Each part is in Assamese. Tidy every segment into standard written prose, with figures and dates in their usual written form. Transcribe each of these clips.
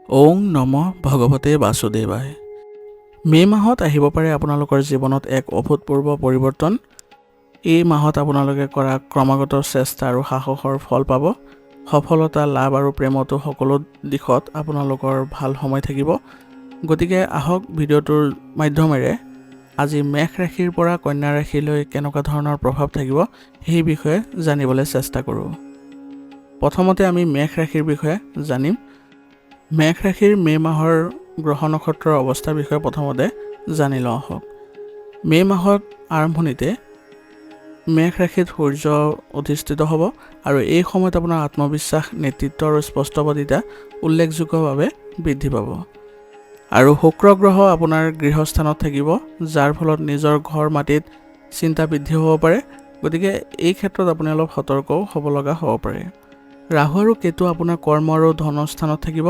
ওং নম ভগৱতে বাসুদেৱায়। মে' মাহত আহিব পাৰে আপোনালোকৰ জীৱনত এক অভূতপূৰ্ব পৰিৱৰ্তন। এই মাহত আপোনালোকে কৰা ক্ৰমাগত চেষ্টা আৰু সাহসৰ ফল পাব। সফলতা লাভ আৰু প্ৰেমতো সকলো দিশত আপোনালোকৰ ভাল সময় থাকিব। গতিকে আহক ভিডিঅ'টোৰ মাধ্যমেৰে আজি মেষ ৰাশিৰ পৰা কন্যা ৰাশিলৈ কেনেকুৱা ধৰণৰ প্ৰভাৱ থাকিব সেই বিষয়ে জানিবলৈ চেষ্টা কৰোঁ। প্ৰথমতে আমি মেষ ৰাশিৰ বিষয়ে জানিম। মেষ ৰাশিৰ মে' মাহৰ গ্ৰহ নক্ষত্ৰৰ অৱস্থাৰ বিষয়ে প্ৰথমতে জানি লওঁ আহক। মে' মাহত আৰম্ভণিতে মেষ ৰাশিত সূৰ্য অধিষ্ঠিত হ'ব আৰু এই সময়ত আপোনাৰ আত্মবিশ্বাস, নেতৃত্ব আৰু স্পষ্টবাদিতা উল্লেখযোগ্যভাৱে বৃদ্ধি পাব। আৰু শুক্ৰ গ্ৰহ আপোনাৰ গৃহস্থানত থাকিব, যাৰ ফলত নিজৰ ঘৰ মাটিত চিন্তা বৃদ্ধি হ'ব পাৰে। গতিকে এই ক্ষেত্ৰত আপুনি অলপ সতৰ্কও হ'ব লগা হ'ব পাৰে। ৰাহু আৰু কেতু আপোনাৰ কৰ্ম আৰু ধনস্থানত থাকিব।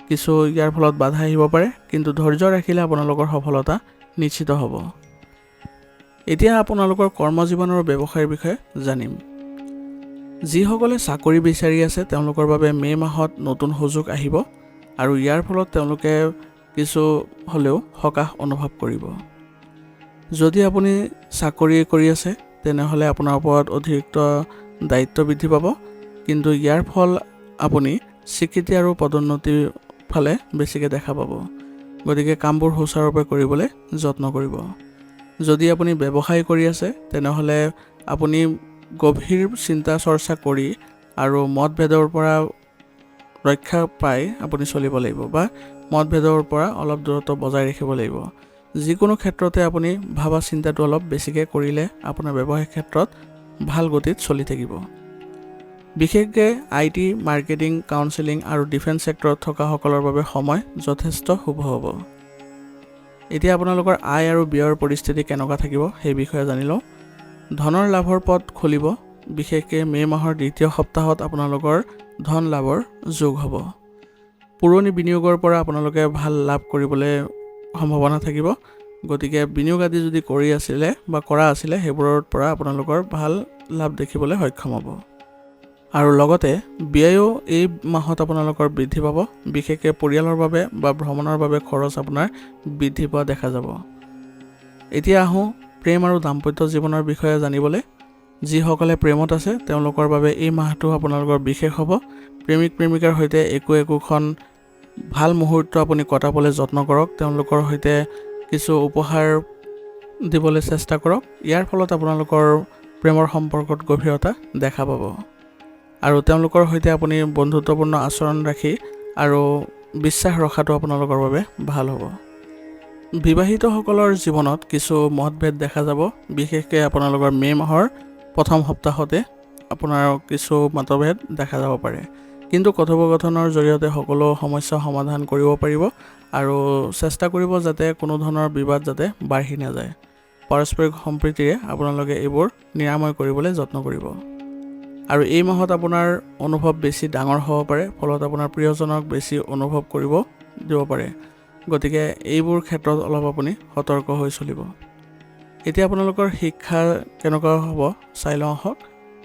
কিছু ইয়াৰ ফলত বাধা আহিব পাৰে, কিন্তু ধৈৰ্য ৰাখিলে আপোনালোকৰ সফলতা নিশ্চিত হ'ব। এতিয়া আপোনালোকৰ কৰ্মজীৱন আৰু ব্যৱসায়ৰ বিষয়ে জানিম। যিসকলে চাকৰি বিচাৰি আছে তেওঁলোকৰ বাবে মে' মাহত নতুন সুযোগ আহিব আৰু ইয়াৰ ফলত তেওঁলোকে কিছু হ'লেও সকাহ অনুভৱ কৰিব। যদি আপুনি চাকৰি কৰি আছে তেনেহ'লে আপোনাৰ ওপৰত অতিৰিক্ত দায়িত্ব বৃদ্ধি পাব, কিন্তু ইয়াৰ ফল আপুনি স্বীকৃতি আৰু পদোন্নতিৰ ফালে বেছিকৈ দেখা পাব। গতিকে কামবোৰ সুচাৰুৰূপে কৰিবলৈ যত্ন কৰিব। যদি আপুনি ব্যৱসায় কৰি আছে তেনেহ'লে আপুনি গভীৰ চিন্তা চৰ্চা কৰি আৰু মতভেদৰ পৰা ৰক্ষা পাই আপুনি চলিব লাগিব, বা মতভেদৰ পৰা অলপ দূৰত্ব বজাই ৰাখিব লাগিব। যিকোনো ক্ষেত্ৰতে আপুনি ভাবা চিন্তাটো অলপ বেছিকৈ কৰিলে আপোনাৰ ব্যৱসায়িক ক্ষেত্ৰত ভাল গতিত চলি থাকিব। বিশেষকৈ IT, মাৰ্কেটিং, কাউন্সেলিং আৰু ডিফেন্স ছেক্টৰত থকাসকলৰ বাবে সময় যথেষ্ট শুভ হ'ব। এতিয়া আপোনালোকৰ আয় আৰু ব্যয়ৰ পৰিস্থিতি কেনেকুৱা থাকিব সেই বিষয়ে জানি লওঁ। ধনৰ লাভৰ পথ খুলিব। বিশেষকৈ মে' মাহৰ দ্বিতীয় সপ্তাহত আপোনালোকৰ ধন লাভৰ যোগ হ'ব। পুৰণি বিনিয়োগৰ পৰা আপোনালোকে ভাল লাভ কৰিবলৈ সম্ভাৱনা থাকিব। গতিকে বিনিয়োগ আদি যদি কৰা আছিলে সেইবোৰৰ পৰা আপোনালোকৰ ভাল লাভ দেখিবলৈ সক্ষম হ'ব। আৰু লগতে ব্যয়ো এই মাহত আপোনালোকৰ বৃদ্ধি পাব। বিশেষকৈ পৰিয়ালৰ বাবে বা ভ্ৰমণৰ বাবে খৰচ আপোনাৰ বৃদ্ধি পোৱা দেখা যাব। এতিয়া আহোঁ প্ৰেম আৰু দাম্পত্য জীৱনৰ বিষয়ে জানিবলৈ। যিসকলে প্ৰেমত আছে তেওঁলোকৰ বাবে এই মাহটো আপোনালোকৰ বিশেষ হ'ব। প্ৰেমিক প্ৰেমিকাৰ সৈতে একোখন ভাল মুহূৰ্ত আপুনি কটাবলৈ যত্ন কৰক। তেওঁলোকৰ সৈতে কিছু উপহাৰ দিবলৈ চেষ্টা কৰক। ইয়াৰ ফলত আপোনালোকৰ প্ৰেমৰ সম্পৰ্কত গভীৰতা দেখা পাব আৰু তেওঁলোকৰ সৈতে আপুনি বন্ধুত্বপূৰ্ণ আচৰণ ৰাখি আৰু বিশ্বাস ৰখাটো আপোনালোকৰ বাবে ভাল হ'ব। বিবাহিতসকলৰ জীৱনত কিছু মতভেদ দেখা যাব। বিশেষকৈ আপোনালোকৰ মে' মাহৰ প্ৰথম সপ্তাহতে আপোনাৰ কিছু মতভেদ দেখা যাব পাৰে, কিন্তু কথোপকথনৰ জৰিয়তে সকলো সমস্যা সমাধান কৰিব পাৰিব আৰু চেষ্টা কৰিব যাতে কোনো ধৰণৰ বিবাদ যাতে বাঢ়ি নাযায়। পাৰস্পৰিক সম্প্ৰীতিৰে আপোনালোকে এইবোৰ নিৰাময় কৰিবলৈ যত্ন কৰিব। আৰু এই মাহত আপোনাৰ অনুভৱ বেছি ডাঙৰ হ'ব পাৰে, ফলত আপোনাৰ প্ৰিয়জনক বেছি অনুভৱ দিব পাৰে। গতিকে এইবোৰ ক্ষেত্ৰত অলপ আপুনি সতৰ্ক হৈ চলিব। এতিয়া আপোনালোকৰ শিক্ষা কেনেকুৱা হ'ব চাই লওঁ আহক।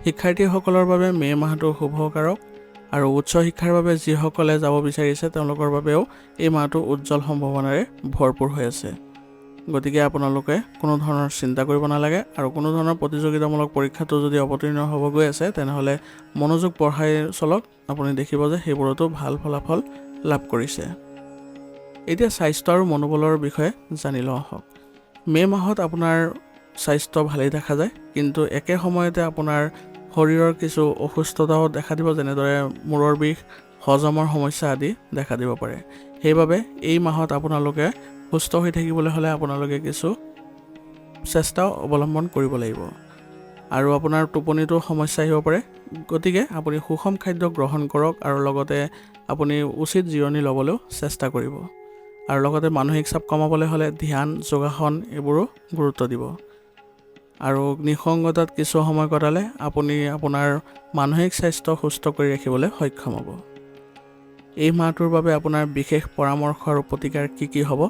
শিক্ষাৰ্থীসকলৰ বাবে মে' মাহটো শুভকাৰক আৰু উচ্চ শিক্ষাৰ বাবে যিসকলে যাব বিচাৰিছে তেওঁলোকৰ বাবেও এই মাহটো উজ্জ্বল সম্ভাৱনাৰে ভৰপূৰ হৈ আছে। গতিকে আপোনালোকে কোনো ধৰণৰ চিন্তা কৰিব নালাগে আৰু কোনো ধৰণৰ প্ৰতিযোগিতামূলক পৰীক্ষাটো যদি অৱতীৰ্ণ হ'ব গৈ আছে তেনেহ'লে মনোযোগ বঢ়াই চলক। আপুনি দেখিব যে সেইবোৰতো ভাল ফলাফল লাভ কৰিছে। এতিয়া স্বাস্থ্য আৰু মনোবলৰ বিষয়ে জানি লওঁ আহক। মে' মাহত আপোনাৰ স্বাস্থ্য ভালেই দেখা যায়, কিন্তু একে সময়তে আপোনাৰ শৰীৰৰ কিছু অসুস্থতাও দেখা দিব, যেনেদৰে মূৰৰ বিষ, হজমৰ সমস্যা আদি দেখা দিব পাৰে। সেইবাবে এই মাহত আপোনালোকে সুস্থ হৈ থাকিবলৈ হ'লে আপোনালোকে কিছু চেষ্টা অৱলম্বন কৰিব লাগিব। আৰু আপোনাৰ টোপনিতো সমস্যা আহিব পাৰে। গতিকে আপুনি সুষম খাদ্য গ্ৰহণ কৰক আৰু লগতে আপুনি উচিত জিৰণি ল'বলৈও চেষ্টা কৰিব। আৰু লগতে মানসিক চাপ কমাবলৈ হ'লে ধ্যান, যোগাসন এইবোৰো গুৰুত্ব দিব। আৰু নিসংগতাত কিছু সময় কটালে আপুনি আপোনাৰ মানসিক স্বাস্থ্য সুস্থ কৰি ৰাখিবলৈ সক্ষম হ'ব। এই মাহটোৰ বাবে আপোনাৰ বিশেষ পৰামৰ্শ আৰু প্ৰতিকাৰ কি হ'ব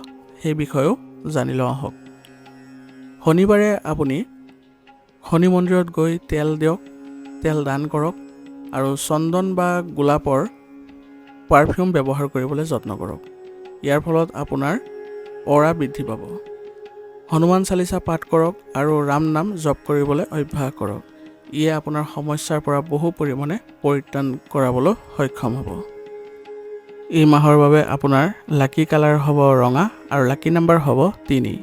সেই বিষয়েও জানি লওঁ আহক। শনিবাৰে আপুনি শনি মন্দিৰত গৈ তেল দিয়ক, তেল দান কৰক আৰু চন্দন বা গোলাপৰ পাৰফিউম ব্যৱহাৰ কৰিবলৈ যত্ন কৰক। ইয়াৰ ফলত আপোনাৰ অৰা বৃদ্ধি পাব। হনুমান চালিচা পাঠ কৰক আৰু ৰাম নাম জপ কৰিবলৈ অভ্যাস কৰক। ইয়ে আপোনাৰ সমস্যাৰ পৰা বহু পৰিমাণে পৰিত্ৰাণ কৰাবলৈ সক্ষম হ'ব। এই মাহৰ বাবে আপোনাৰ লাকি কালাৰ হ'ব ৰঙা আৰু লাকি নাম্বাৰ হ'ব 3।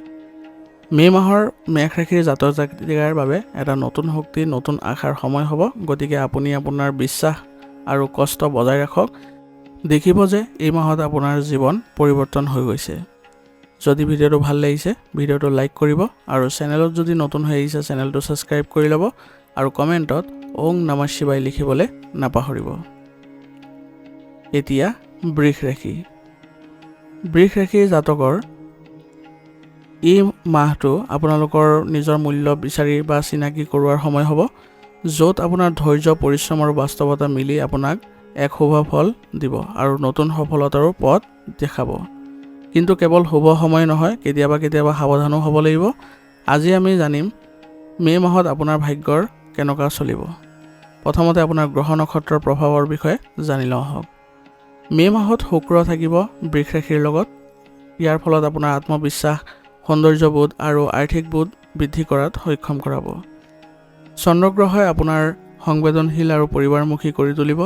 মে' মাহৰ মেষ ৰাশিৰ জাতক জাতিকাৰ বাবে এটা নতুন শক্তি, নতুন আশাৰ সময় হ'ব। গতিকে আপুনি আপোনাৰ বিশ্বাস আৰু কষ্ট বজাই ৰাখক। দেখিব যে এই মাহত আপোনাৰ জীৱন পৰিৱৰ্তন হৈ গৈছে। যদি ভিডিঅ'টো ভাল লাগিছে, ভিডিঅ'টো লাইক কৰিব আৰু চেনেলত যদি নতুন হৈ আহিছে চেনেলটো ছাবস্ক্ৰাইব কৰি ল'ব আৰু কমেণ্টত ওং নমঃ শিৱায় লিখিবলৈ নাপাহৰিব। এতিয়া বৃষ ৰাশি। বৃষ ৰাশিৰ জাতকৰ এই মাহটো আপোনালোকৰ নিজৰ মূল্য বিচাৰি বা চিনাকি কৰোৱাৰ সময় হ'ব, য'ত আপোনাৰ ধৈৰ্য, পৰিশ্ৰম আৰু বাস্তৱতা মিলি আপোনাক এক শুভ ফল দিব আৰু নতুন সফলতাৰো পথ দেখাব। কিন্তু কেৱল শুভ সময় নহয়, কেতিয়াবা সাৱধানো হ'ব লাগিব। আজি আমি জানিম মে' মাহত আপোনাৰ ভাগ্যৰ কেনেকুৱা চলিব। প্ৰথমতে আপোনাৰ গ্ৰহ নক্ষত্ৰৰ প্ৰভাৱৰ বিষয়ে জানি লওঁ আহক। মে' মাহত শুক্ৰ থাকিব বৃষ ৰাশিৰ লগত। ইয়াৰ ফলত আপোনাৰ আত্মবিশ্বাস, সৌন্দৰ্যবোধ আৰু আৰ্থিক বোধ বৃদ্ধি কৰাত সক্ষম কৰাব। চন্দ্ৰগ্ৰহই আপোনাৰ সংবেদনশীল আৰু পৰিবাৰমুখী কৰি তুলিব।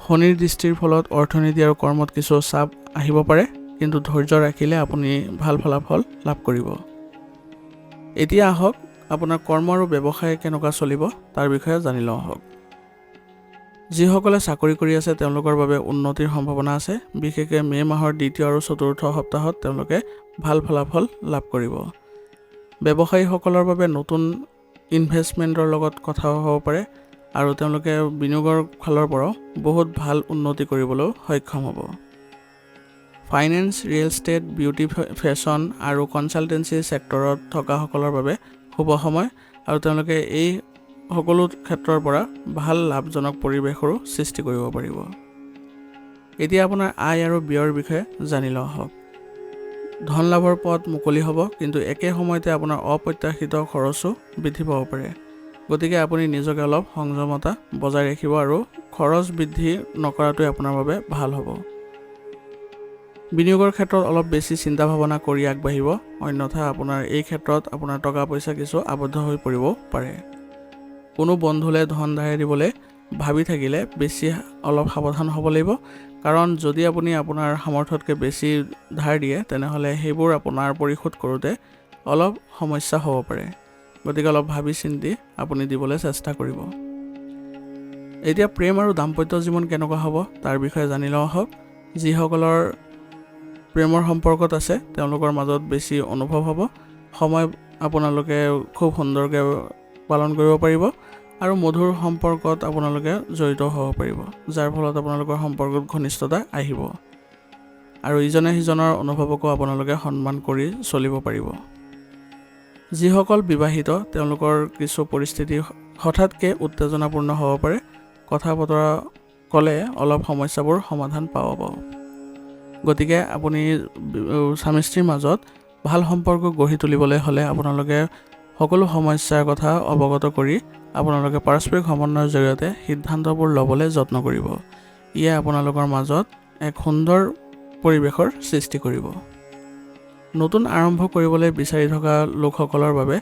শনিৰ দৃষ্টিৰ ফলত অৰ্থনীতি আৰু কৰ্মত কিছু চাপ আহিব পাৰে, কিন্তু ধৈৰ্য ৰাখিলে আপুনি ভাল ফলাফল লাভ কৰিব। এতিয়া আহক আপোনাৰ কৰ্ম আৰু ব্যৱসায় কেনেকুৱা চলিব তাৰ বিষয়ে জানি লওঁ আহক। যিসকলে চাকৰি কৰি আছে তেওঁলোকৰ বাবে উন্নতিৰ সম্ভাৱনা আছে। বিশেষকৈ মে' মাহৰ দ্বিতীয় আৰু চতুৰ্থ সপ্তাহত তেওঁলোকে ভাল ফলাফল লাভ কৰিব। ব্যৱসায়ীসকলৰ বাবে নতুন ইনভেষ্টমেণ্টৰ লগত কথা হ'ব পাৰে আৰু তেওঁলোকে বিনিয়োগৰ ফালৰ পৰাও বহুত ভাল উন্নতি কৰিবলৈও সক্ষম হ'ব। Finance, real estate, beauty, fashion আৰু কনচালটেঞ্চি ছেক্টৰত থকাসকলৰ বাবে শুভ সময় আৰু তেওঁলোকে এই সকলো ক্ষেত্ৰৰ পৰা ভাল লাভজনক পৰিৱেশৰো সৃষ্টি কৰিব পাৰিব। এতিয়া আপোনাৰ আয় আৰু ব্যয়ৰ বিষয়ে জানি লওঁ আহক। ধন লাভৰ পথ মুকলি হ'ব, কিন্তু একে সময়তে আপোনাৰ অপ্ৰত্যাশিত খৰচো বৃদ্ধি পাব পাৰে। গতিকে আপুনি নিজকে অলপ সংযমতা বজাই ৰাখিব আৰু খৰচ বৃদ্ধি নকৰাটোৱে আপোনাৰ বাবে ভাল হ'ব। বিনিয়োগৰ ক্ষেত্ৰত অলপ বেছি চিন্তা ভাৱনা কৰি আগবাঢ়িব, অন্যথা আপোনাৰ এই ক্ষেত্ৰত আপোনাৰ টকা পইচা কিছু আবদ্ধ হৈ পৰিব পাৰে। কোনো বন্ধুলে ধন ধাৰে দিবলৈ ভাবি থাকিলে বেছি অলপ সাৱধান হ'ব লাগিব, কাৰণ যদি আপুনি আপোনাৰ সামৰ্থ্যতকৈ বেছি ধাৰ দিয়ে তেনেহ'লে সেইবোৰ আপোনাৰ পৰিশোধ কৰোঁতে অলপ সমস্যা হ'ব পাৰে। গতিকে অলপ ভাবি চিন্তি আপুনি দিবলৈ চেষ্টা কৰিব। এতিয়া প্ৰেম আৰু দাম্পত্য জীৱন কেনেকুৱা হ'ব তাৰ বিষয়ে জানি লওঁ আহক। যিসকলৰ প্ৰেমৰ সম্পৰ্কত আছে তেওঁলোকৰ মাজত বেছি অনুভৱ হ'ব। সময় আপোনালোকে খুব সুন্দৰকৈ পালন কৰিব পাৰিব আৰু মধুৰ সম্পৰ্কত আপোনালোকে জড়িত হ'ব পাৰিব, যাৰ ফলত আপোনালোকৰ সম্পৰ্কত ঘনিষ্ঠতা আহিব আৰু ইজনে সিজনৰ অনুভৱকো আপোনালোকে সন্মান কৰি চলিব পাৰিব। যিসকল বিবাহিত তেওঁলোকৰ কিছু পৰিস্থিতি হঠাৎকৈ উত্তেজনাপূৰ্ণ হ'ব পাৰে। কথা বতৰা ক'লে অলপ সমস্যাবোৰ সমাধান পাব। গতিকে আপুনি স্বামী স্ত্ৰীৰ মাজত ভাল সম্পৰ্ক গঢ়ি তুলিবলৈ হ'লে আপোনালোকে সকলো সমস্যাৰ কথা অৱগত কৰি আপোনালোকে পাৰস্পৰিক সমন্বয়ৰ জৰিয়তে সিদ্ধান্তবোৰ ল'বলৈ যত্ন কৰিব। ইয়ে আপোনালোকৰ মাজত এক সুন্দৰ পৰিৱেশৰ সৃষ্টি কৰিব। নতুন আৰম্ভ কৰিবলৈ বিচাৰি থকা লোকসকলৰ বাবে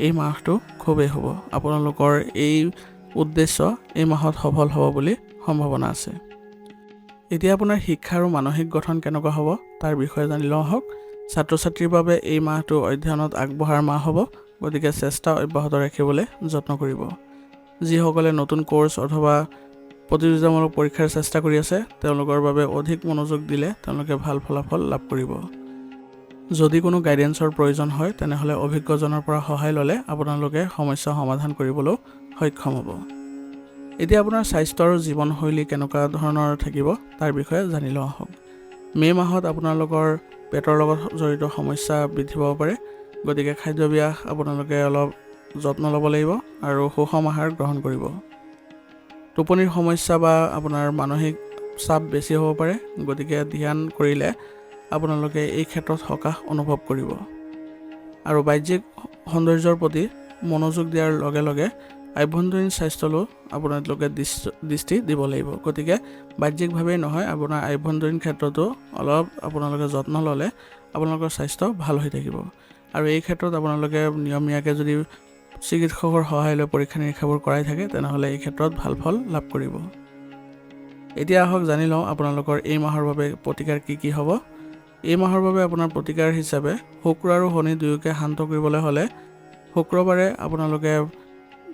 এই মাহটো খুবেই শুভ। আপোনালোকৰ এই উদ্দেশ্য এই মাহত সফল হ'ব বুলি সম্ভাৱনা আছে। এতিয়া আপোনাৰ শিক্ষা আৰু মানসিক গঠন কেনেকুৱা হ'ব তাৰ বিষয়ে জানি লওঁ আহক। ছাত্ৰ ছাত্ৰীৰ বাবে এই মাহটো অধ্যয়নত আগবঢ়াৰ মাহ হ'ব, গতিকে চেষ্টা অব্যাহত ৰাখিবলৈ যত্ন কৰিব। যিসকলে নতুন কোৰ্চ অথবা প্ৰতিযোগিতামূলক পৰীক্ষাৰ চেষ্টা কৰি আছে তেওঁলোকৰ বাবে অধিক মনোযোগ দিলে তেওঁলোকে ভাল ফলাফল লাভ কৰিব। যদি কোনো গাইডেন্সৰ প্ৰয়োজন হয় তেনেহ'লে অভিজ্ঞজনৰ পৰা সহায় ল'লে আপোনালোকে সমস্যা সমাধান কৰিবলৈও সক্ষম হ'ব। এতিয়া আপোনাৰ স্বাস্থ্য আৰু জীৱনশৈলী কেনেকুৱা ধৰণৰ থাকিব তাৰ বিষয়ে জানি লওঁ আহক। মে' মাহত আপোনালোকৰ পেটৰ লগত জড়িত সমস্যা বৃদ্ধি পাব পাৰে, গতিকে খাদ্যাভ্যাস আপোনালোকে অলপ যত্ন ল'ব লাগিব আৰু সুষম আহাৰ গ্ৰহণ কৰিব। টোপনিৰ সমস্যা বা আপোনাৰ মানসিক চাপ বেছি হ'ব পাৰে, গতিকে ধ্যান কৰিলে আপোনালোকে এই ক্ষেত্ৰত সকাহ অনুভৱ কৰিব আৰু বাহ্যিক সৌন্দৰ্যৰ প্ৰতি মনোযোগ দিয়াৰ লগে লগে আভ্যন্তৰীণ স্বাস্থ্যলৈ আপোনালোকে দৃষ্টি দিব লাগিব। গতিকে বাহ্যিকভাৱেই নহয়, আপোনাৰ আভ্যন্তৰীণ ক্ষেত্ৰতো অলপ আপোনালোকে যত্ন ল'লে আপোনালোকৰ স্বাস্থ্য ভাল হৈ থাকিব। আৰু এই ক্ষেত্ৰত আপোনালোকে নিয়মীয়াকৈ যদি চিকিৎসকৰ সহায় লৈ পৰীক্ষা নিৰীক্ষাবোৰ কৰাই থাকে তেনেহ'লে এই ক্ষেত্ৰত ভাল ফল লাভ কৰিব। এতিয়া আহক জানি লওঁ আপোনালোকৰ এই মাহৰ বাবে প্ৰতিকাৰ কি হ'ব। এই মাহৰ বাবে আপোনাৰ প্ৰতিকাৰ হিচাপে শুক্ৰ আৰু শনি দুয়োকে শান্ত কৰিবলৈ হ'লে শুক্ৰবাৰে আপোনালোকে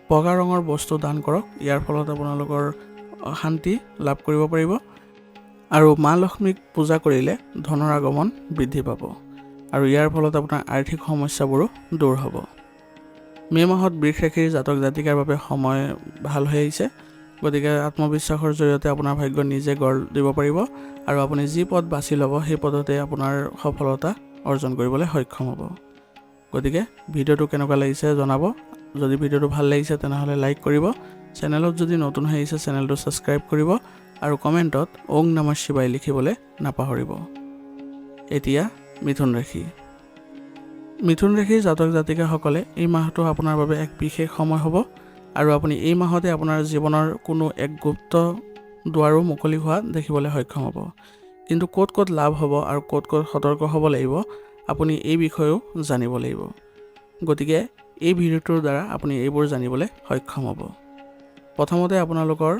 বগা ৰঙৰ বস্তু দান কৰক। ইয়াৰ ফলত আপোনালোকৰ শান্তি লাভ কৰিব পাৰিব। আৰু মা লক্ষ্মীক পূজা কৰিলে ধনৰ আগমন বৃদ্ধি পাব আৰু ইয়াৰ ফলত আপোনাৰ আৰ্থিক সমস্যাবোৰো দূৰ হ'ব। মে' মাহত বৃষ ৰাশিৰ জাতক জাতিকাৰ বাবে সময় ভাল হৈ আহিছে। গতিকে আত্মবিশ্বাসৰ জৰিয়তে আপোনাৰ ভাগ্য নিজে গঢ় দিব পাৰিব আৰু আপুনি যি পথ বাছি ল'ব সেই পথতে আপোনাৰ সফলতা অৰ্জন কৰিবলৈ সক্ষম হ'ব। গতিকে ভিডিঅ'টো কেনেকুৱা লাগিছে জনাব। যদি ভিডিঅ'টো ভাল লাগিছে তেনেহ'লে লাইক কৰিব। চেনেলত যদি নতুন হৈ আহিছে চেনেলটো ছাবস্ক্ৰাইব কৰিব আৰু কমেণ্টত ওং নমঃ শিৱায় লিখিবলৈ নাপাহৰিব। এতিয়া মিথুন ৰাশি। মিথুন ৰাশিৰ জাতক জাতিকাসকলে এই মাহটো আপোনাৰ বাবে এক বিশেষ সময় হ'ব আৰু আপুনি এই মাহতে আপোনাৰ জীৱনৰ কোনো এক গুপ্ত দুৱাৰো মুকলি হোৱা দেখিবলৈ সক্ষম হ'ব। কিন্তু ক'ত লাভ হ'ব আৰু ক'ত সতৰ্ক হ'ব লাগিব আপুনি এই বিষয়েও জানিব লাগিব। গতিকে এই ভিডিঅ'টোৰ দ্বাৰা আপুনি এইবোৰ জানিবলৈ সক্ষম হ'ব। প্ৰথমতে আপোনালোকৰ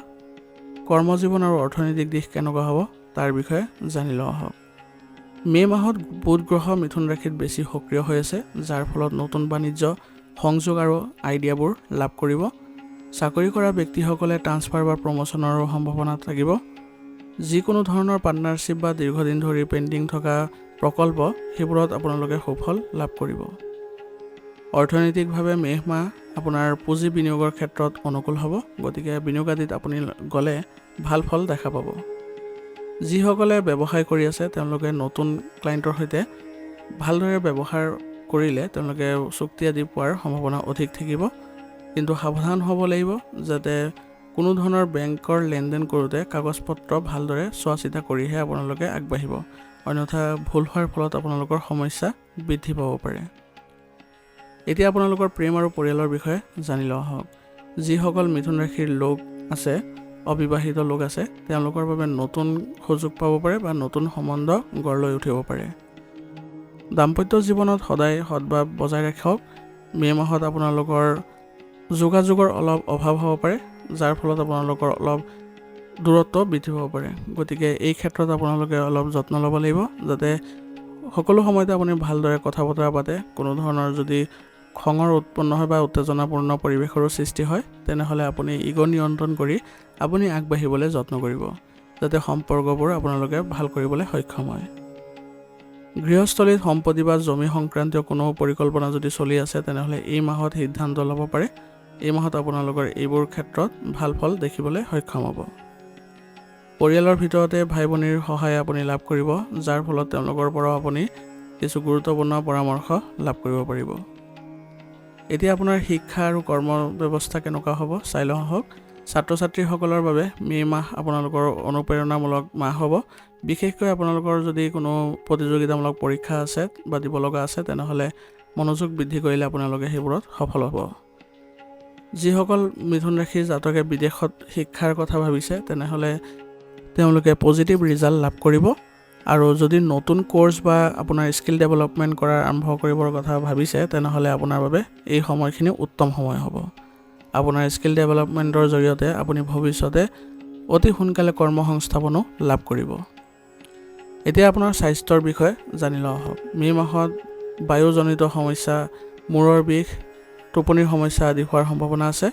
কৰ্মজীৱন আৰু অৰ্থনৈতিক দিশ কেনেকুৱা হ'ব তাৰ বিষয়ে জানি লওঁ আহক। মে' মাহত বুধ গ্ৰহ মিথুন ৰাশিত বেছি সক্ৰিয় হৈ আছে, যাৰ ফলত নতুন বাণিজ্য সংযোগ আৰু আইডিয়াবোৰ লাভ কৰিব। চাকৰি কৰা ব্যক্তিসকলে ট্ৰান্সফাৰ বা প্ৰমোশ্যনৰো সম্ভাৱনা থাকিব। যিকোনো ধৰণৰ পাৰ্টনাৰশ্বিপ বা দীৰ্ঘদিন ধৰি পেণ্ডিং থকা প্ৰকল্প সেইবোৰত আপোনালোকে সুফল লাভ কৰিব। অৰ্থনৈতিকভাৱে মে' মাহ আপোনাৰ পুঁজি বিনিয়োগৰ ক্ষেত্ৰত অনুকূল হ'ব। গতিকে বিনিয়োগ আদিত আপুনি গ'লে ভাল ফল দেখা পাব। যিসকলে ব্যৱসায় কৰি আছে তেওঁলোকে নতুন ক্লাইণ্টৰ সৈতে ভালদৰে ব্যৱহাৰ কৰিলে তেওঁলোকে চুক্তি আদি পোৱাৰ সম্ভাৱনা অধিক থাকিব। কিন্তু সাৱধান হ'ব লাগিব যাতে কোনো ধৰণৰ বেংকৰ লেনদেন কৰোঁতে কাগজ পত্ৰ ভালদৰে চোৱা চিতা কৰিহে আপোনালোকে আগবাঢ়িব, অন্যথা ভুল হোৱাৰ ফলত আপোনালোকৰ সমস্যা বৃদ্ধি পাব পাৰে। এতিয়া আপোনালোকৰ প্ৰেম আৰু পৰিয়ালৰ বিষয়ে জানি লোৱা হওক। যিসকল মিথুন ৰাশিৰ লোক আছে, অবিবাহিত লোক আছে, তেওঁলোকৰ বাবে নতুন সুযোগ পাব পাৰে বা নতুন সম্বন্ধ গঢ় লৈ উঠিব পাৰে। দাম্পত্য জীৱনত সদায় সদ্ভাৱ বজাই ৰাখক। মে' মাহত আপোনালোকৰ যোগাযোগৰ অলপ অভাৱ হ'ব পাৰে, যাৰ ফলত আপোনালোকৰ অলপ দূৰত্ব বৃদ্ধি পাব পাৰে। গতিকে এই ক্ষেত্ৰত আপোনালোকে অলপ যত্ন ল'ব লাগিব যাতে সকলো সময়তে আপুনি ভালদৰে কথা বতৰা পাতে। কোনো ধৰণৰ যদি খঙৰ উৎপন্ন হয় বা উত্তেজনাপূৰ্ণ পৰিৱেশৰো সৃষ্টি হয় তেনেহ'লে আপুনি ইগ' নিয়ন্ত্ৰণ কৰি আপুনি আগবাঢ়িবলৈ যত্ন কৰিব যাতে সম্পৰ্কবোৰ আপোনালোকে ভাল কৰিবলৈ সক্ষম হয়। গৃহস্থলীত সম্পত্তি বা জমি সংক্ৰান্তীয় কোনো পৰিকল্পনা যদি চলি আছে তেনেহ'লে এই মাহত সিদ্ধান্ত ল'ব পাৰে। এই মাহত আপোনালোকৰ এইবোৰ ক্ষেত্ৰত ভাল ফল দেখিবলৈ সক্ষম হ'ব। পৰিয়ালৰ ভিতৰতে ভাই ভনীৰ সহায় আপুনি লাভ কৰিব, যাৰ ফলত তেওঁলোকৰ পৰাও আপুনি কিছু গুৰুত্বপূৰ্ণ পৰামৰ্শ লাভ কৰিব পাৰিব। এতিয়া আপোনাৰ শিক্ষা আৰু কৰ্ম ব্যৱস্থা কেনেকুৱা হ'ব চাই লওঁ আহক। ছাত্ৰ ছাত্ৰীসকলৰ বাবে মে' মাহ আপোনালোকৰ অনুপ্ৰেৰণামূলক মাহ হ'ব। বিশেষকৈ আপোনালোকৰ যদি কোনো প্ৰতিযোগিতামূলক পৰীক্ষা আছে বা দিব লগা আছে তেনেহ'লে মনোযোগ বৃদ্ধি কৰিলে আপোনালোকে সেইবোৰত সফল হ'ব। যিসকল মিথুন ৰাশিৰ জাতকে বিদেশত শিক্ষাৰ কথা ভাবিছে তেনেহ'লে তেওঁলোকে পজিটিভ ৰিজাল্ট লাভ কৰিব। আৰু যদি নতুন কোৰ্চ বা আপোনাৰ স্কিল ডেভেলপমেণ্ট কৰাৰ আৰম্ভ কৰিবৰ কথা ভাবিছে তেনেহ'লে আপোনাৰ বাবে এই সময়খিনি উত্তম সময় হ'ব। আপোনাৰ স্কিল ডেভেলপমেণ্টৰ জৰিয়তে আপুনি ভৱিষ্যতে অতি সোনকালে কৰ্মসংস্থাপনো লাভ কৰিব। এতিয়া আপোনাৰ স্বাস্থ্যৰ বিষয়ে জানি লোৱা হওক। মে' মাহত বায়ুজনিত সমস্যা, মূৰৰ বিষ, টোপনিৰ সমস্যা আদি হোৱাৰ সম্ভাৱনা আছে।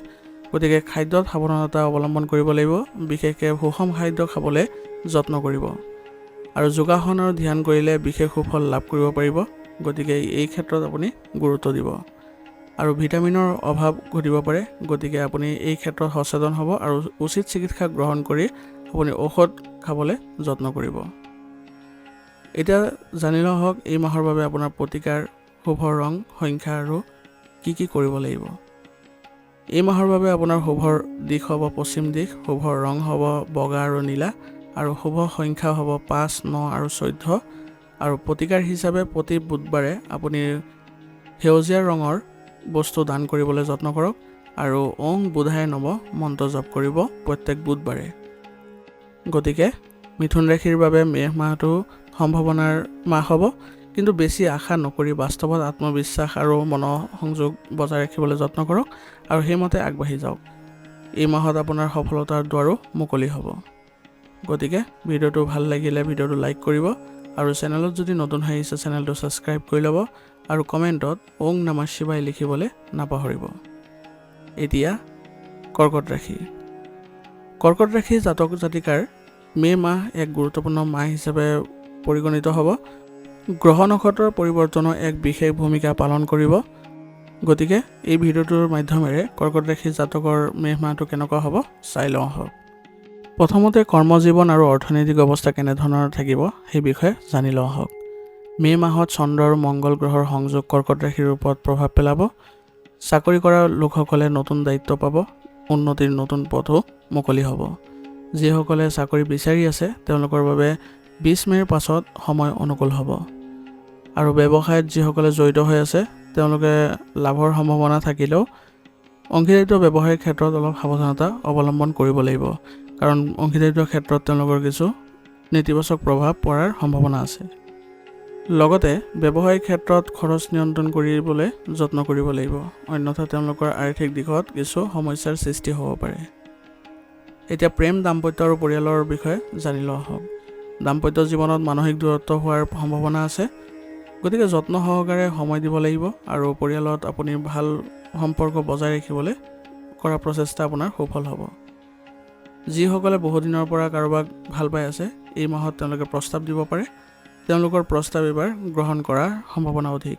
গতিকে খাদ্যত সাৱধানতা অৱলম্বন কৰিব লাগিব। বিশেষকৈ সুষম খাদ্য খাবলৈ যত্ন কৰিব আৰু যোগাসন আৰু ধ্যান কৰিলে বিশেষ সুফল লাভ কৰিব পাৰিব। গতিকে এই ক্ষেত্ৰত আপুনি গুৰুত্ব দিব। আৰু ভিটামিনৰ অভাৱ ঘটিব পাৰে, গতিকে আপুনি এই ক্ষেত্ৰত সচেতন হ'ব আৰু উচিত চিকিৎসা গ্ৰহণ কৰি আপুনি ঔষধ খাবলৈ যত্ন কৰিব। এতিয়া জানি লোৱা হওক এই মাহৰ বাবে আপোনাৰ প্ৰতিকাৰ, শুভ ৰং, সংখ্যা আৰু কি কৰিব লাগিব। এই মাহৰ বাবে আপোনাৰ শুভ দিশ হ'ব পশ্চিম দিশ, শুভ ৰং হ'ব বগা আৰু নীলা আৰু শুভ সংখ্যা হ'ব 5, 9 আৰু 14। আৰু প্ৰতিকাৰ হিচাপে প্ৰতি বুধবাৰে আপুনি সেউজীয়া ৰঙৰ বস্তু দান কৰিবলৈ যত্ন কৰক আৰু ওং বুধায় নম মন্ত্ৰ জপ কৰিব প্ৰত্যেক বুধবাৰে। গতিকে মিথুন ৰাশিৰ বাবে মেষ মাহটো সম্ভাৱনাৰ মাহ হ'ব, কিন্তু বেছি আশা নকৰি বাস্তৱত আত্মবিশ্বাস আৰু মনোসংযোগ বজাই ৰাখিবলৈ যত্ন কৰক আৰু সেইমতে আগবাঢ়ি যাওক। এই মাহত আপোনাৰ সফলতাৰ দুৱাৰো মুকলি হ'ব। গতিকে ভিডিঅ'টো ভাল লাগিলে ভিডিঅ'টো লাইক কৰিব আৰু চেনেলত যদি নতুন হৈ আহিছে চেনেলটো ছাবস্ক্ৰাইব কৰি ল'ব আৰু কমেণ্টত ওং নমঃ শিৱায় লিখিবলৈ নাপাহৰিব। এতিয়া কৰ্কট ৰাশি। কৰ্কট ৰাশি জাতক জাতিকাৰ মে' মাহ এক গুৰুত্বপূৰ্ণ মাহ হিচাপে পৰিগণিত হ'ব। গ্ৰহ নক্ষত্ৰৰ পৰিৱৰ্তনো এক বিশেষ ভূমিকা পালন কৰিব। গতিকে এই ভিডিঅ'টোৰ মাধ্যমেৰে কৰ্কট ৰাশি জাতকৰ মে' মাহটো কেনেকুৱা হ'ব চাই লওঁ আহক। প্ৰথমতে কৰ্মজীৱন আৰু অৰ্থনৈতিক অৱস্থা কেনেধৰণৰ থাকিব সেই বিষয়ে জানি লওঁ আহক। মে' মাহত চন্দ্ৰ আৰু মংগল গ্ৰহৰ সংযোগ কৰ্কট ৰাশিৰ ওপৰত প্ৰভাৱ পেলাব। চাকৰি কৰা লোকসকলে নতুন দায়িত্ব পাব, উন্নতিৰ নতুন পথো মুকলি হ'ব। যিসকলে চাকৰি বিচাৰি আছে তেওঁলোকৰ বাবে 20 মে'ৰ পাছত সময় অনুকূল হ'ব। আৰু ব্যৱসায়ত যিসকলে জড়িত হৈ আছে তেওঁলোকে লাভৰ সম্ভাৱনা থাকিলেও অংশীদাৰিত্ব ব্যৱসায়িক ক্ষেত্ৰত অলপ সাৱধানতা অৱলম্বন কৰিব লাগিব, কাৰণ অংশীদাৰিত্বৰ ক্ষেত্ৰত তেওঁলোকৰ কিছু নেতিবাচক প্ৰভাৱ পৰাৰ সম্ভাৱনা আছে। লগতে ব্যৱসায়িক ক্ষেত্ৰত খৰচ নিয়ন্ত্ৰণ কৰিবলৈ যত্ন কৰিব লাগিব, অন্যথা তেওঁলোকৰ আৰ্থিক দিশত কিছু সমস্যাৰ সৃষ্টি হ'ব পাৰে। এতিয়া প্ৰেম, দাম্পত্য আৰু পৰিয়ালৰ বিষয়ে জানি লোৱা হওক। দাম্পত্য জীৱনত মানসিক দূৰত্ব হোৱাৰ সম্ভাৱনা আছে, গতিকে যত্ন সহকাৰে সময় দিব লাগিব আৰু পৰিয়ালত আপুনি ভাল সম্পৰ্ক বজাই ৰাখিবলৈ কৰা প্ৰচেষ্টা আপোনাৰ সফল হ'ব। যিসকলে বহুদিনৰ পৰা কাৰোবাক ভাল পাই আছে এই মাহত তেওঁলোকে প্ৰস্তাৱ দিব পাৰে। তেওঁলোকৰ প্ৰস্তাৱ এবাৰ গ্ৰহণ কৰাৰ সম্ভাৱনা অধিক।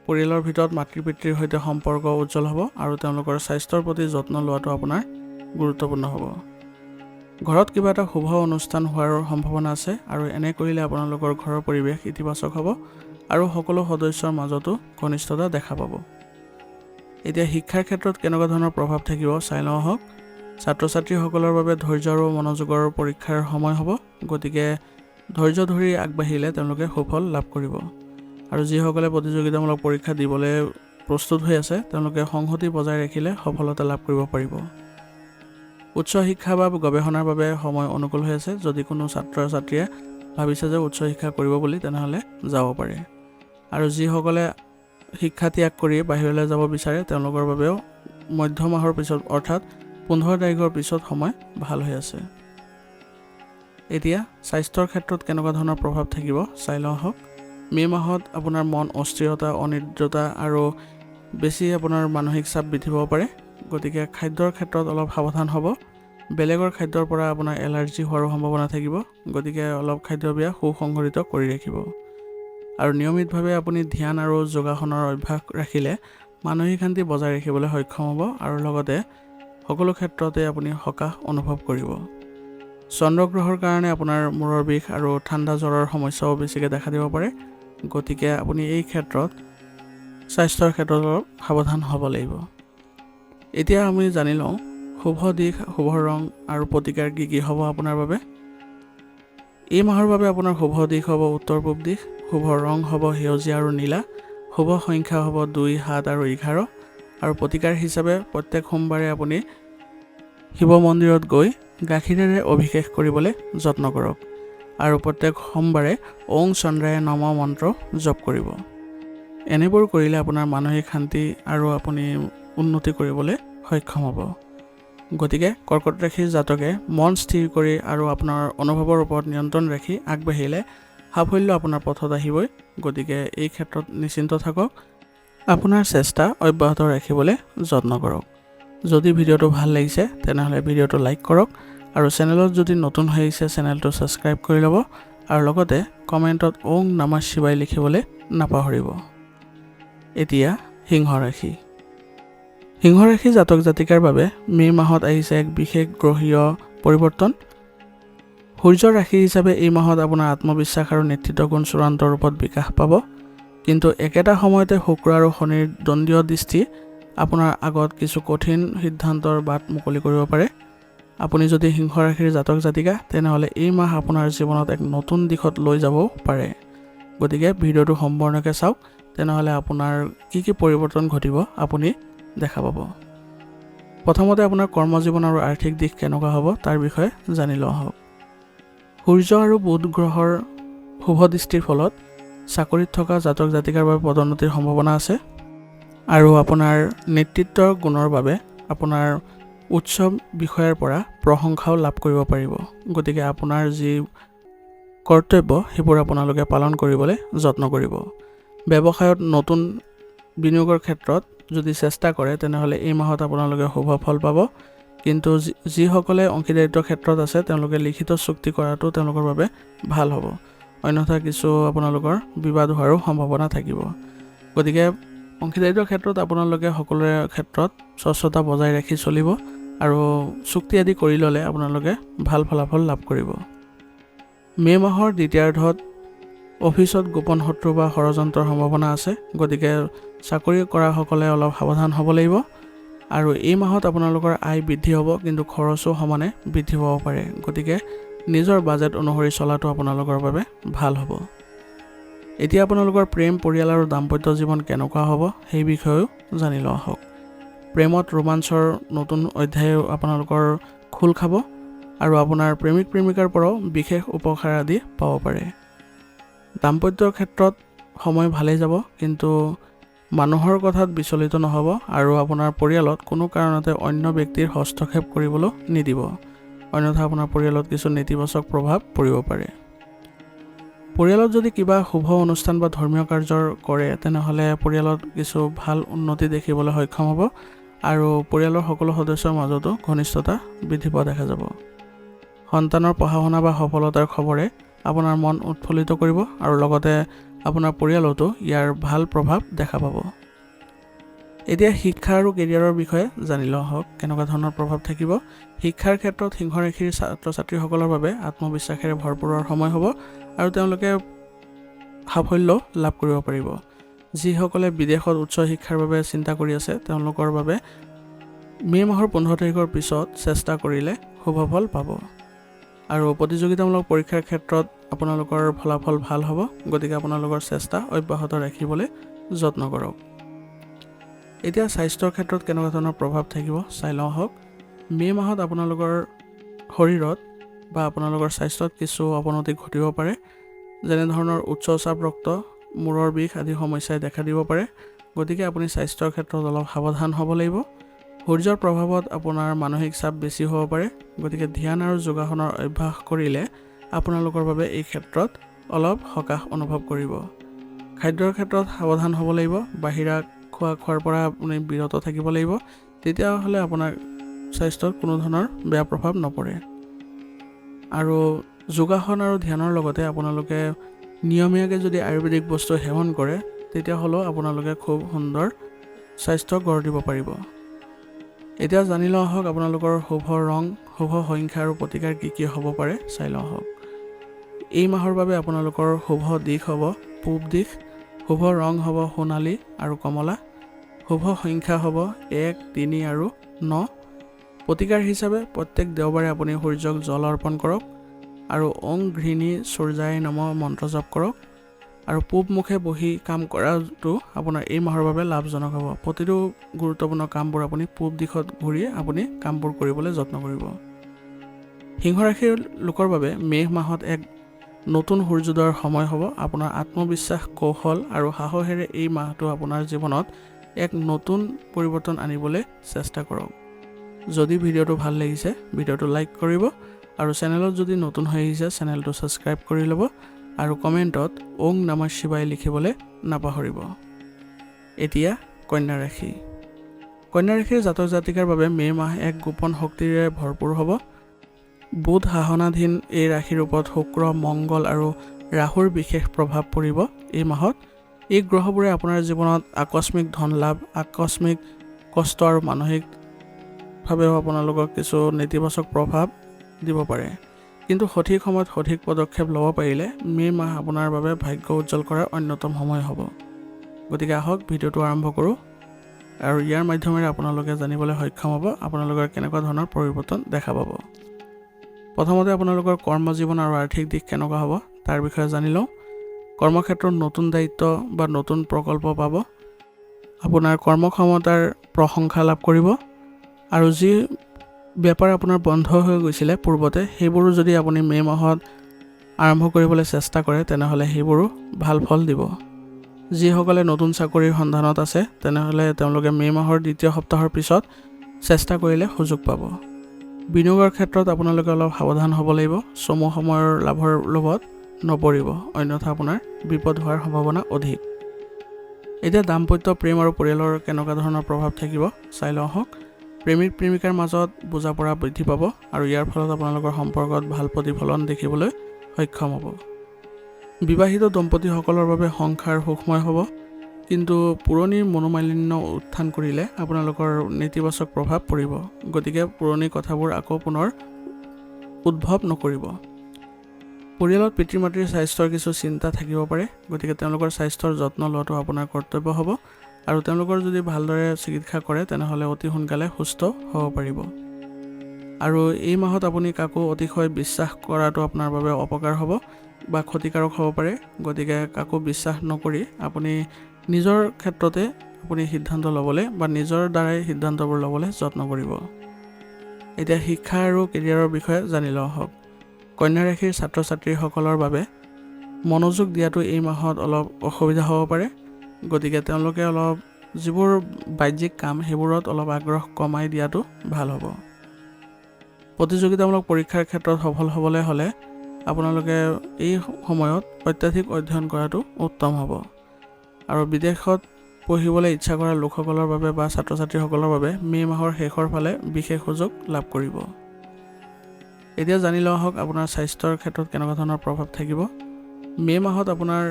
পৰিয়ালৰ ভিতৰত মাতৃ পিতৃৰ সৈতে সম্পৰ্ক উজ্জ্বল হ'ব আৰু তেওঁলোকৰ স্বাস্থ্যৰ প্ৰতি যত্ন লোৱাটো আপোনাৰ গুৰুত্বপূৰ্ণ হ'ব। ঘৰত কিবা এটা শুভ অনুষ্ঠান হোৱাৰ সম্ভাৱনা আছে আৰু এনে কৰিলে আপোনালোকৰ ঘৰৰ পৰিৱেশ ইতিবাচক হ'ব আৰু সকলো সদস্যৰ মাজতো ঘনিষ্ঠতা দেখা পাব। এতিয়া শিক্ষাৰ ক্ষেত্ৰত কেনেকুৱা ধৰণৰ প্ৰভাৱ থাকিব চাই লওঁ আহক। ছাত্ৰ ছাত্ৰীসকলৰ বাবে ধৈৰ্য আৰু মনোযোগৰ পৰীক্ষাৰ সময় হ'ব, গতিকে ধৈৰ্য ধৰি আগবাঢ়িলে তেওঁলোকে সুফল লাভ কৰিব। আৰু যিসকলে প্ৰতিযোগিতামূলক পৰীক্ষা দিবলৈ প্ৰস্তুত হৈ আছে তেওঁলোকে সংহতি বজাই ৰাখিলে সফলতা লাভ কৰিব পাৰিব। উচ্চ শিক্ষা বা গৱেষণাৰ বাবে সময় অনুকূল হৈ আছে। যদি কোনো ছাত্ৰ ছাত্ৰীয়ে ভাবিছে যে উচ্চ শিক্ষা কৰিব বুলি তেনেহ'লে যাব পাৰে। আৰু যিসকলে শিক্ষা ত্যাগ কৰি বাহিৰলৈ যাব বিচাৰে তেওঁলোকৰ বাবেও মধ্য মাহৰ পিছত অৰ্থাৎ 15 তাৰিখৰ পিছত সময় ভাল হৈ আছে। এতিয়া স্বাস্থ্যৰ ক্ষেত্ৰত কেনেকুৱা ধৰণৰ প্ৰভাৱ থাকিব চাই লওঁ আহক। মে' মাহত আপোনাৰ মন অস্থিৰতা, অনিদ্ৰতা আৰু বেছি আপোনাৰ মানসিক চাপ বৃদ্ধি পাব পাৰে। গতিকে খাদ্যৰ ক্ষেত্ৰত অলপ সাৱধান হ'ব। বেলেগৰ খাদ্যৰ পৰা আপোনাৰ এলাৰ্জি হোৱাৰো সম্ভাৱনা থাকিব, গতিকে অলপ খাদ্যভ্যাস সুসংগঠিত কৰি ৰাখিব। আৰু নিয়মিতভাৱে আপুনি ধ্যান আৰু যোগাসনৰ অভ্যাস ৰাখিলে মানসিক শান্তি বজাই ৰাখিবলৈ সক্ষম হ'ব আৰু লগতে সকলো ক্ষেত্ৰতে আপুনি সকাহ অনুভৱ কৰিব। চন্দ্ৰগ্ৰহৰ কাৰণে আপোনাৰ মূৰৰ বিষ আৰু ঠাণ্ডা জ্বৰৰ সমস্যাও বেছিকৈ দেখা দিব পাৰে, গতিকে আপুনি এই ক্ষেত্ৰত স্বাস্থ্যৰ ক্ষেত্ৰত অলপ সাৱধান হ'ব লাগিব। এতিয়া আমি জানি লওঁ শুভ দিশ, শুভ ৰং আৰু প্ৰতিকাৰ কি কি হ'ব আপোনাৰ বাবে। এই মাহৰ বাবে আপোনাৰ শুভ দিশ হ'ব উত্তৰ পূব দিশ, শুভ ৰং হ'ব সেউজীয়া আৰু নীলা, শুভ সংখ্যা হ'ব 2, 7 আৰু 11 আৰু প্ৰতিকাৰ হিচাপে প্ৰত্যেক সোমবাৰে আপুনি শিৱ মন্দিৰত গৈ গাখীৰেৰে অভিষেক কৰিবলৈ যত্ন কৰক আৰু প্ৰত্যেক সোমবাৰে ওং চন্দ্ৰায় নম মন্ত্ৰ জপ কৰিব। এনেবোৰ কৰিলে আপোনাৰ মানসিক শান্তি আৰু আপুনি উন্নতি কৰিবলৈ সক্ষম হ'ব। গতিকে কৰ্কট ৰাশিৰ জাতকে মন স্থিৰ কৰি আৰু আপোনাৰ অনুভৱৰ ওপৰত নিয়ন্ত্ৰণ ৰাখি আগবাঢ়িলে সাফল্য আপোনাৰ পথত আহিবই। গতিকে এই ক্ষেত্ৰত নিশ্চিন্ত থাকক, আপোনাৰ চেষ্টা অব্যাহত ৰাখিবলৈ যত্ন কৰক। যদি ভিডিঅ'টো ভাল লাগিছে তেনেহ'লে ভিডিঅ'টো লাইক কৰক আৰু চেনেলত যদি নতুন হৈ আহিছে চেনেলটো ছাবস্ক্ৰাইব কৰি ল'ব আৰু লগতে কমেণ্টত ওং নমঃ শিৱায় লিখিবলৈ নাপাহৰিব। এতিয়া সিংহ ৰাশি। সিংহ ৰাশি জাতক জাতিকাৰ বাবে মে' মাহত আহিছে এক বিশেষ গ্ৰহীয় পৰিৱৰ্তন। সূৰ্যৰ ৰাশি হিচাপে এই মাহত আপোনাৰ আত্মবিশ্বাস আৰু নেতৃত্ব গুণ চূড়ান্ত ৰূপত বিকাশ পাব, কিন্তু একেটা সময়তে শুক্ৰ আৰু শনিৰ দ্বন্দ্বীয় দৃষ্টি আপোনাৰ আগত কিছু কঠিন সিদ্ধান্তৰ বাট মুকলি কৰিব পাৰে। আপুনি যদি সিংহ ৰাশিৰ জাতক জাতিকা তেনেহ'লে এই মাহ আপোনাৰ জীৱনত এক নতুন দিশত লৈ যাবও পাৰে। গতিকে ভিডিঅ'টো সম্পূৰ্ণকৈ চাওক, তেনেহ'লে আপোনাৰ কি কি পৰিৱৰ্তন ঘটিব আপুনি দেখা পাব। প্ৰথমতে আপোনাৰ কৰ্মজীৱন আৰু আৰ্থিক দিশ কেনেকুৱা হ'ব তাৰ বিষয়ে জানি লওঁ আহক। সূৰ্য আৰু বুধ গ্ৰহৰ শুভ দৃষ্টিৰ ফলত চাকৰিত থকা জাতক জাতিকাৰ বাবে পদোন্নতিৰ সম্ভাৱনা আছে আৰু আপোনাৰ নেতৃত্বৰ গুণৰ বাবে আপোনাৰ উচ্চ বিষয়াৰ পৰা প্ৰশংসাও লাভ কৰিব পাৰিব। গতিকে আপোনাৰ যি কৰ্তব্য সেইবোৰ আপোনালোকে পালন কৰিবলৈ যত্ন কৰিব। ব্যৱসায়ত নতুন বিনিয়োগৰ ক্ষেত্ৰত যদি চেষ্টা কৰে তেনেহ'লে এই মাহত আপোনালোকে শুভ ফল পাব। কিন্তু যিসকলে অংশীদাৰিত্বৰ ক্ষেত্ৰত আছে তেওঁলোকে লিখিত চুক্তি কৰাটো তেওঁলোকৰ বাবে ভাল হ'ব, অন্যথা কিছু আপোনালোকৰ বিবাদ হোৱাৰো সম্ভাৱনা থাকিব। গতিকে অংশীদাৰিত্বৰ ক্ষেত্ৰত আপোনালোকে সকলোৰে ক্ষেত্ৰত স্বচ্ছতা বজাই ৰাখি চলিব আৰু চুক্তি আদি কৰি ল'লে আপোনালোকে ভাল ফলাফল লাভ কৰিব। মে' মাহৰ দ্বিতীয়াৰ্ধত অফিচত গোপন শত্ৰু বা ষড়যন্ত্ৰৰ সম্ভাৱনা আছে। গতিকে চাকৰি কৰাসকলে অলপ সাৱধান হ'ব লাগিব আৰু এই মাহত আপোনালোকৰ আয় বৃদ্ধি হ'ব, কিন্তু খৰচো সমানে বৃদ্ধি পাব পাৰে। গতিকে নিজৰ বাজেট অনুসৰি চলাটো আপোনালোকৰ বাবে ভাল হ'ব। এতিয়া আপোনালোকৰ প্ৰেম, পৰিয়াল আৰু দাম্পত্য জীৱন কেনেকুৱা হ'ব সেই বিষয়েও জানি লওঁ আহক। প্ৰেমত ৰোমাঞ্চৰ নতুন অধ্যায় আপোনালোকৰ খোল খাব আৰু আপোনাৰ প্ৰেমিক প্ৰেমিকাৰ পৰাও বিশেষ উপহাৰ আদি পাব পাৰে। দাম্পত্যৰ ক্ষেত্ৰত সময় ভালেই যাব, কিন্তু মানুহৰ কথাত বিচলিত নহ'ব আৰু আপোনাৰ পৰিয়ালত কোনো কাৰণতে অন্য ব্যক্তিৰ হস্তক্ষেপ কৰিবলৈ নিদিব, অন্যথা আপোনাৰ পৰিয়ালত কিছু নেতিবাচক প্ৰভাৱ পৰিব পাৰে। পৰিয়ালত যদি কিবা শুভ অনুষ্ঠান বা ধৰ্মীয় কাৰ্য কৰে তেনেহ'লে পৰিয়ালত কিছু ভাল উন্নতি দেখিবলৈ সক্ষম হ'ব আৰু পৰিয়ালৰ সকলো সদস্যৰ মাজতো ঘনিষ্ঠতা বৃদ্ধি পোৱা দেখা যাব। সন্তানৰ পঢ়া শুনা বা সফলতাৰ খবৰে আপোনাৰ মন উৎফুল্লিত কৰিব আৰু লগতে আপোনাৰ পৰিয়ালতো ইয়াৰ ভাল প্ৰভাৱ দেখা পাব। এতিয়া শিক্ষা আৰু কেৰিয়াৰৰ বিষয়ে জানি লওঁ আহক, কেনেকুৱা ধৰণৰ প্ৰভাৱ থাকিব। শিক্ষাৰ ক্ষেত্ৰত সিংহ ৰাশিৰ ছাত্ৰ ছাত্ৰীসকলৰ বাবে আত্মবিশ্বাসেৰে ভৰপূৰৰ সময় হ'ব আৰু তেওঁলোকে সাফল্য লাভ কৰিব পাৰিব। যিসকলে বিদেশত উচ্চ শিক্ষাৰ বাবে চিন্তা কৰি আছে তেওঁলোকৰ বাবে মে' মাহৰ 15 তাৰিখৰ পিছত চেষ্টা কৰিলে শুভ ফল পাব আৰু প্ৰতিযোগিতামূলক পৰীক্ষাৰ ক্ষেত্ৰত আপোনালোকৰ ফলাফল ভাল হ'ব। গতিকে আপোনালোকৰ চেষ্টা অব্যাহত ৰাখিবলৈ যত্ন কৰক। এতিয়া স্বাস্থ্যৰ ক্ষেত্ৰত কেনেকুৱা ধৰণৰ প্ৰভাৱ থাকিব চাই লওঁ আহক। মে' মাহত আপোনালোকৰ শৰীৰত বা আপোনালোকৰ স্বাস্থ্যত কিছু অৱনতি ঘটিব পাৰে, যেনেধৰণৰ উচ্চ চাপ, ৰক্ত, মূৰৰ বিষ আদি সমস্যাই দেখা দিব পাৰে। গতিকে আপুনি স্বাস্থ্যৰ ক্ষেত্ৰত অলপ সাৱধান হ'ব লাগিব। সূৰ্যৰ প্ৰভাৱত আপোনাৰ মানসিক চাপ বেছি হ'ব পাৰে, গতিকে ধ্যান আৰু যোগাসনৰ অভ্যাস কৰিলে আপোনালোকৰ বাবে এই ক্ষেত্ৰত অলপ সকাহ অনুভৱ কৰিব। খাদ্যৰ ক্ষেত্ৰত সাৱধান হ'ব লাগিব, বাহিৰা খোৱাৰ পৰা আপুনি বিৰত থাকিব লাগিব, তেতিয়াহ'লে আপোনাৰ স্বাস্থ্যত কোনো ধৰণৰ বেয়া প্ৰভাৱ নপৰে। আৰু যোগাসন আৰু ধ্যানৰ লগতে আপোনালোকে নিয়মীয়াকৈ যদি আয়ুৰ্বেদিক বস্তু সেৱন কৰে তেতিয়াহ'লেও আপোনালোকে খুব সুন্দৰ স্বাস্থ্য গঢ় দিব পাৰিব। এতিয়া জানি লওঁ আহক আপোনালোকৰ শুভ ৰং, শুভ সংখ্যা আৰু প্ৰতিকাৰ কি কি হ'ব পাৰে চাই লওঁ আহক। এই মাহৰ বাবে আপোনালোকৰ শুভ দিশ হ'ব পূব দিশ, শুভ ৰং হ'ব সোণালী আৰু কমলা, শুভ সংখ্যা হ'ব 1, 3 আৰু 9। প্ৰতিকাৰ হিচাপে প্ৰত্যেক দেওবাৰে আপুনি সূৰ্যক জল অৰ্পণ কৰক আৰু ওং ঘৃণী সূৰ্যায় নমঃ মন্ত্ৰ জপ কৰক আৰু পূব মুখে বহি কাম কৰাটো আপোনাৰ এই মাহৰ বাবে লাভজনক হ'ব। প্ৰতিটো গুৰুত্বপূৰ্ণ কামবোৰ আপুনি পূব দিশত ঘূৰি আপুনি কামবোৰ কৰিবলৈ যত্ন কৰিব। সিংহ ৰাশিৰ লোকৰ বাবে মে' মাহত এক নতুন সূৰ্যোদয়ৰ সময় হ'ব। আপোনাৰ আত্মবিশ্বাস, কৌশল আৰু সাহসেৰে এই মাহটো আপোনাৰ জীৱনত এক নতুন পৰিৱৰ্তন আনিবলৈ চেষ্টা কৰক। যদি ভিডিঅ'টো ভাল লাগিছে ভিডিঅ'টো লাইক কৰিব আৰু চেনেলত যদি নতুন হৈ আহিছে চেনেলটো ছাবস্ক্ৰাইব কৰি ল'ব আৰু কমেণ্টত ওং নমঃ শিৱায় লিখিবলৈ নাপাহৰিব। এতিয়া কন্যা ৰাশি। কন্যা ৰাশিৰ জাতক জাতিকাৰ বাবে মে' মাহ এক গোপন শক্তিৰে ভৰপূৰ হ'ব। বুধ শাসনাধীন এই ৰাশিৰ ওপৰত শুক্ৰ, মংগল আৰু ৰাহুৰ বিশেষ প্ৰভাৱ পৰিব এই মাহত। এই গ্ৰহবোৰে আপোনাৰ জীৱনত আকস্মিক ধন লাভ, আকস্মিক কষ্ট আৰু মানসিকভাৱেও আপোনালোকক কিছু নেতিবাচক প্ৰভাৱ দিব পাৰে, কিন্তু সঠিক সময়ত সঠিক পদক্ষেপ ল'ব পাৰিলে মে' মাহ আপোনাৰ বাবে ভাগ্য উজ্জ্বল কৰাৰ অন্যতম সময় হ'ব। গতিকে আহক ভিডিঅ'টো আৰম্ভ কৰোঁ আৰু ইয়াৰ মাধ্যমেৰে আপোনালোকে জানিবলৈ সক্ষম হ'ব আপোনালোকৰ কেনেকুৱা ধৰণৰ পৰিৱৰ্তন দেখা পাব। প্ৰথমতে আপোনালোকৰ কৰ্মজীৱন আৰু আৰ্থিক দিশ কেনেকুৱা হ'ব তাৰ বিষয়ে জানি লওঁ। কৰ্মক্ষেত্ৰত নতুন দায়িত্ব বা নতুন প্ৰকল্প পাব। আপোনাৰ কৰ্মক্ষমতাৰ প্ৰশংসা লাভ কৰিব আৰু যি বেপাৰ আপোনাৰ বন্ধ হৈ গৈছিলে পূৰ্বতে সেইবোৰো যদি আপুনি মে' মাহত আৰম্ভ কৰিবলৈ চেষ্টা কৰে তেনেহ'লে সেইবোৰো ভাল ফল দিব। যিসকলে নতুন চাকৰিৰ সন্ধানত আছে তেনেহ'লে তেওঁলোকে মে' মাহৰ দ্বিতীয় সপ্তাহৰ পিছত চেষ্টা কৰিলে সুযোগ পাব। বিনিয়োগৰ ক্ষেত্ৰত আপোনালোকে অলপ সাৱধান হ'ব লাগিব। চমু সময়ৰ লাভৰ লোভত নপৰিব, অন্যথা আপোনাৰ বিপদ হোৱাৰ সম্ভাৱনা অধিক। এতিয়া দাম্পত্য প্ৰেম আৰু পৰিয়ালৰ কেনেকুৱা ধৰণৰ প্ৰভাৱ থাকিব চাই লওঁ আহক। প্ৰেমিক প্ৰেমিকাৰ মাজত বুজাপৰা বৃদ্ধি পাব আৰু ইয়াৰ ফলত আপোনালোকৰ সম্পৰ্কত ভাল প্ৰতিফলন দেখিবলৈ সক্ষম হ'ব। বিবাহিত দম্পতীসকলৰ বাবে সংসাৰ সুখময় হ'ব, কিন্তু পুৰণি মনোমালিন্য উত্থান কৰিলে আপোনালোকৰ নেতিবাচক প্ৰভাৱ পৰিব। গতিকে পুৰণি কথাবোৰ আকৌ পুনৰ উদ্ভৱ নকৰিব। পৰিয়ালত পিতৃ মাতৃৰ স্বাস্থ্যৰ কিছু চিন্তা থাকিব পাৰে, গতিকে তেওঁলোকৰ স্বাস্থ্যৰ যত্ন লোৱাটো আপোনাৰ কৰ্তব্য হ'ব আৰু তেওঁলোকৰ যদি ভালদৰে চিকিৎসা কৰে তেনেহ'লে অতি সোনকালে সুস্থ হ'ব পাৰিব। আৰু এই মাহত আপুনি কাকো অতিশয় বিশ্বাস কৰাটো আপোনাৰ বাবে অপকাৰ হ'ব বা ক্ষতিকাৰক হ'ব পাৰে। গতিকে কাকো বিশ্বাস নকৰি আপুনি নিজৰ ক্ষেত্ৰতে আপুনি সিদ্ধান্ত ল'বলৈ বা নিজৰ দ্বাৰাই সিদ্ধান্তবোৰ ল'বলৈ যত্ন কৰিব। এতিয়া শিক্ষা আৰু কেৰিয়াৰৰ বিষয়ে জানি লওঁ আহক। কন্যা ৰাশিৰ ছাত্ৰ ছাত্ৰীসকলৰ বাবে মনোযোগ দিয়াটো এই মাহত অলপ অসুবিধা হ'ব পাৰে। গতিকে তেওঁলোকে অলপ যিবোৰ বাহ্যিক কাম সেইবোৰত অলপ আগ্ৰহ কমাই দিয়াটো ভাল হ'ব। প্ৰতিযোগিতামূলক পৰীক্ষাৰ ক্ষেত্ৰত সফল হ'বলৈ হ'লে আপোনালোকে এই সময়ত অত্যাধিক অধ্যয়ন কৰাটো উত্তম হ'ব। আৰু বিদেশত পঢ়িবলৈ ইচ্ছা কৰা লোকসকলৰ বাবে বা ছাত্ৰ ছাত্ৰীসকলৰ বাবে মে' মাহৰ শেষৰ ফালে বিশেষ সুযোগ লাভ কৰিব। এতিয়া জানি লওঁ আহক আপোনাৰ স্বাস্থ্যৰ ক্ষেত্ৰত কেনেকুৱা ধৰণৰ প্ৰভাৱ থাকিব। মে' মাহত আপোনাৰ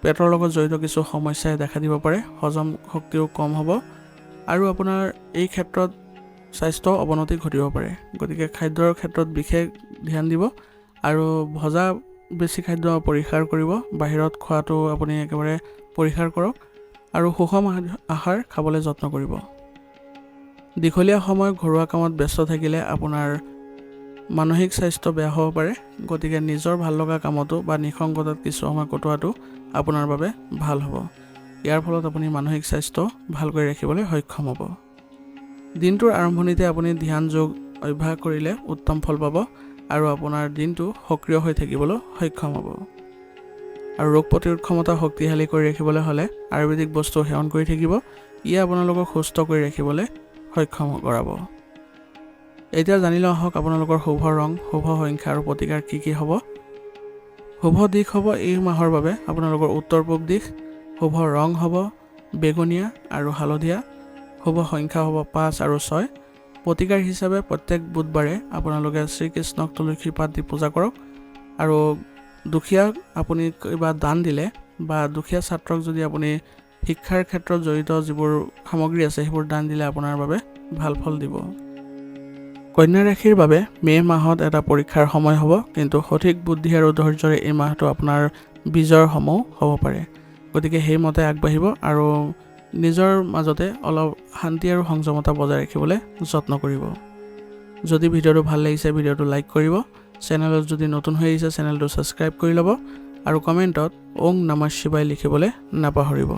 পেটৰ লগত জড়িত কিছু সমস্যাই দেখা দিব পাৰে, হজম শক্তিও কম হ'ব আৰু আপোনাৰ এই ক্ষেত্ৰত স্বাস্থ্য অৱনতি ঘটিব পাৰে। গতিকে খাদ্যৰ ক্ষেত্ৰত বিশেষ ধ্যান দিব আৰু ভজা বেছি খাদ্য পৰিহাৰ কৰিব। বাহিৰত খোৱাটো আপুনি একেবাৰে পৰিহাৰ কৰক আৰু সুষম আহাৰ খাবলৈ যত্ন কৰিব। দীঘলীয়া সময় ঘৰুৱা কামত ব্যস্ত থাকিলে আপোনাৰ মানসিক স্বাস্থ্য বেয়া হ'ব পাৰে। গতিকে নিজৰ ভাল লগা কামতো বা নিসংগতাত কিছু সময় কটোৱাটো আপোনাৰ বাবে ভাল হ'ব। ইয়াৰ ফলত আপুনি মানসিক স্বাস্থ্য ভালকৈ ৰাখিবলৈ সক্ষম হ'ব। দিনটোৰ আৰম্ভণিতে আপুনি ধ্যান যোগ অভ্যাস কৰিলে উত্তম ফল পাব আৰু আপোনাৰ দিনটো সক্ৰিয় হৈ থাকিবলৈ সক্ষম হ'ব। আৰু ৰোগ প্ৰতিৰোধ ক্ষমতা শক্তিশালী কৰি ৰাখিবলৈ হ'লে আয়ুৰ্বেদিক বস্তু সেৱন কৰি থাকিব। ইয়ে আপোনালোকক সুস্থ কৰি ৰাখিবলৈ সক্ষম কৰাব। এতিয়া জানি লওঁ আহক আপোনালোকৰ শুভ ৰং, শুভ সংখ্যা আৰু প্ৰতিকাৰ কি কি হ'ব। শুভ দিশ হ'ব এই মাহৰ বাবে আপোনালোকৰ উত্তৰ পূব দিশ। শুভ ৰং হ'ব বেঙুনীয়া আৰু হালধীয়া। শুভ সংখ্যা হ'ব 5 আৰু 6। প্ৰতিকাৰ হিচাপে প্ৰত্যেক বুধবাৰে আপোনালোকে শ্ৰীকৃষ্ণক তুলসী পাত দি পূজা কৰক আৰু দুখীয়াক আপুনি কিবা দান দিলে বা দুখীয়া ছাত্ৰক যদি আপুনি শিক্ষাৰ ক্ষেত্ৰত জড়িত যিবোৰ সামগ্ৰী আছে সেইবোৰ দান দিলে আপোনাৰ বাবে ভাল ফল দিব। কন্যা ৰাশিৰ বাবে মে' মাহত এটা পৰীক্ষাৰ সময় হ'ব, কিন্তু সঠিক বুদ্ধি আৰু ধৈৰ্যৰে এই মাহটো আপোনাৰ বিজয়ৰ সময় হ'ব পাৰে। গতিকে সেইমতে আগবাঢ়িব আৰু নিজৰ মাজতে অলপ শান্তি আৰু সংযমতা বজাই ৰাখিবলৈ যত্ন কৰিব। যদি ভিডিঅ'টো ভাল লাগিছে ভিডিঅ'টো লাইক কৰিব। চেনেলত যদি নতুন হৈ আহিছে চেনেলটো ছাবস্ক্ৰাইব কৰি ল'ব আৰু কমেণ্টত ওং নমঃ শিৱায় লিখিবলৈ নাপাহৰিব।